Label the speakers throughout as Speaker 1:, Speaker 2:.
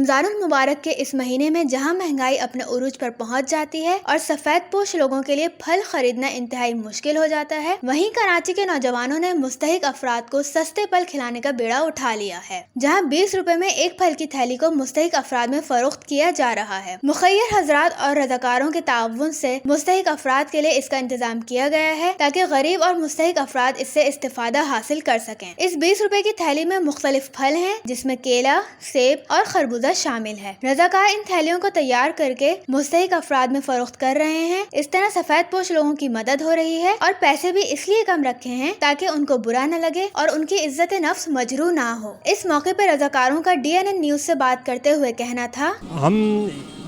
Speaker 1: रमजानुल मुबारक के इस महीने में जहां महंगाई अपने उरूज पर पहुंच जाती है और सफेद पोश लोगों के लिए फल खरीदना इंतहाई मुश्किल हो जाता है, वहीं कराची के नौजवानों ने मुस्तहिक अफराद को सस्ते फल खिलाने का बेड़ा उठा लिया है, जहां 20 रुपए में एक फल की थैली को मुस्तहिक अफराद में फरोख्त किया जा रहा है। मुखय्यर हजरात और रज़ाकारों के ताउन से मुस्तहिक अफराद के लिए इसका इंतजाम किया गया है ताकि गरीब और मुस्तहिक अफराद इससे इस्तेफादा हासिल कर सकें। इस 20 रुपए की थैली में मुख्तलिफ फल हैं, जिसमें केला, सेब और खरबूजा शामिल है। रज़ाकार इन थैलियों को तैयार करके मुस्तहिक अफराद में फरोख्त कर रहे हैं। इस तरह सफेद पोश लोगों की मदद हो रही है और पैसे भी इसलिए कम रखे हैं ताकि उनको बुरा न लगे और उनकी इज्जत नफ्स मजरू ना हो। इस मौके पर रज़ाकारों का DNN न्यूज़ से बात करते हुए कहना था,
Speaker 2: हम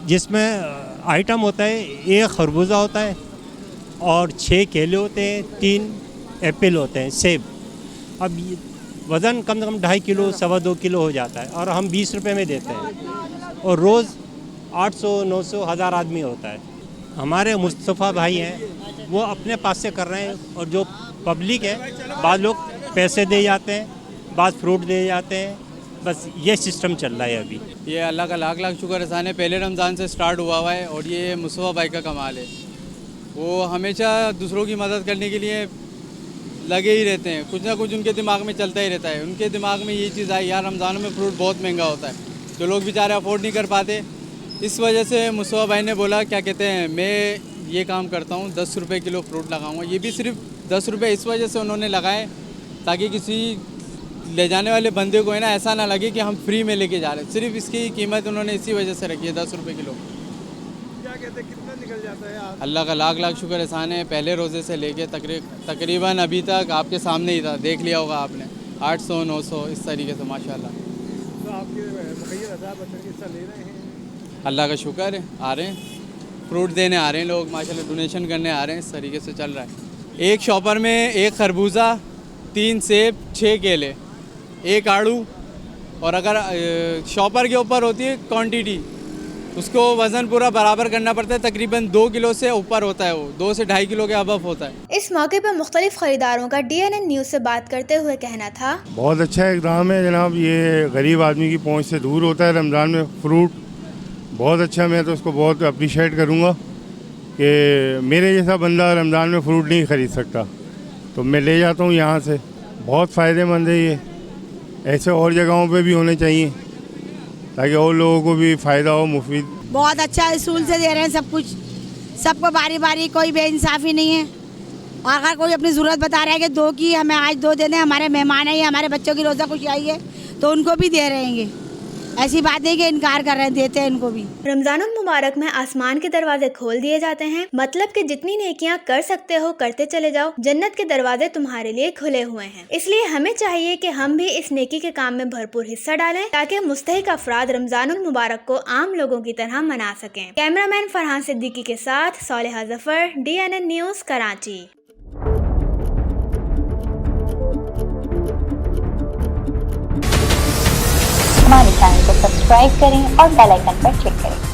Speaker 2: जिसमें आइटम होता है, एक खरबूजा होता है और 6 केले होते हैं, 3 एप्पल होते हैं, सेब। अब वज़न कम से कम 2.5 किलो 2.25 किलो हो जाता है और हम 20 रुपए में देते हैं और रोज़ 800, 900, 1000 आदमी होता है। हमारे मुस्तफ़ा भाई हैं, वो अपने पास से कर रहे हैं और जो पब्लिक है, बाद लोग पैसे दे जाते हैं, बाद फ्रूट दे जाते हैं। बस ये सिस्टम चल रहा है अभी।
Speaker 3: ये अल्लाह का लाख लाख शुक्र एहसान है, पहले रमज़ान से स्टार्ट हुआ है और ये मुस्तफ़ा भाई का कमाल है। वो हमेशा दूसरों की मदद करने के लिए लगे ही रहते हैं, कुछ ना कुछ उनके दिमाग में चलता ही रहता है। उनके दिमाग में ये चीज़ आई, यार रमज़ानों में फ्रूट बहुत महंगा होता है, जो लोग बेचारे अफोर्ड नहीं कर पाते। इस वजह से मुस्तफ़ा भाई ने बोला, क्या कहते हैं, मैं ये काम करता हूँ, 10 रुपये किलो फ्रूट लगाऊँगा। ये भी सिर्फ 10 रुपये इस वजह से उन्होंने लगाए ताकि किसी ले जाने वाले बंदे को है ना ऐसा ना लगे कि हम फ्री में लेके जा रहे हैं। सिर्फ इसकी कीमत उन्होंने इसी वजह से रखी है, 10 रुपये किलो।
Speaker 4: क्या कहते हैं, कितना निकल जाता है आज?
Speaker 3: अल्लाह का लाख लाख शुक्र एहसान है, पहले रोज़े से लेके तकरीबन अभी तक आपके सामने ही था, देख लिया होगा आपने, 800, 900 इस तरीके से माशाल्लाह।
Speaker 4: तो आपके मुखय्यर हज़रात हिस्सा ले रहे हैं?
Speaker 3: अल्लाह का शुक्र है, आ रहे हैं, फ्रूट देने आ रहे हैं लोग माशाल्लाह, डोनेशन करने आ रहे हैं। इस तरीके से चल रहा है। एक शॉपर में 1 खरबूजा, 3 सेब, 6 केले, 1 आड़ू, और अगर शॉपर के ऊपर होती है क्वांटिटी, उसको वज़न पूरा बराबर करना पड़ता है। तकरीबन 2 किलो से ऊपर होता है, वो 2 से 2.5 किलो के अबव होता है।
Speaker 1: इस मौके पर मुख्तलिफ खरीदारों का DNN न्यूज़ से बात करते हुए कहना था,
Speaker 5: बहुत अच्छा इक़दाम है जनाब, ये गरीब आदमी की पहुंच से दूर होता है रमज़ान में फ्रूट, बहुत अच्छा। मैं तो उसको बहुत अप्रिशिएट करूँगा कि मेरे जैसा बंदा रमज़ान में फ़्रूट नहीं ख़रीद सकता, तो मैं ले जाता हूँ यहाँ से। बहुत फ़ायदेमंद है ये, ऐसे और जगहों पे भी होने चाहिए ताकि और लोगों को भी फ़ायदा हो, मुफीद।
Speaker 6: बहुत अच्छा असूल से दे रहे हैं सब कुछ, सबको बारी बारी, कोई बेइंसाफ़ी नहीं है। और अगर कोई अपनी ज़रूरत बता रहा है कि 2 की हमें आज 2 दे दें, हमारे मेहमान हैं, हमारे बच्चों की रोज़ा खुशी आई है, तो उनको भी दे रहे हैं। ऐसी बात नहीं कि इनकार कर रहे हैं, देते हैं इनको भी।
Speaker 1: रमजानुल मुबारक में आसमान के दरवाजे खोल दिए जाते हैं, मतलब कि जितनी नेकियां कर सकते हो करते चले जाओ, जन्नत के दरवाजे तुम्हारे लिए खुले हुए हैं। इसलिए हमें चाहिए कि हम भी इस नेकी के काम में भरपूर हिस्सा डालें ताकि मुस्तहिक अफराद रमजानुल मुबारक को आम लोगों की तरह मना सकें। कैमरामैन फरहान सिद्दीकी के साथ सालिहा जफर, DNN न्यूज़, कराची।
Speaker 7: हमारे चैनल को सब्सक्राइब करें और बेल आइकन पर क्लिक करें।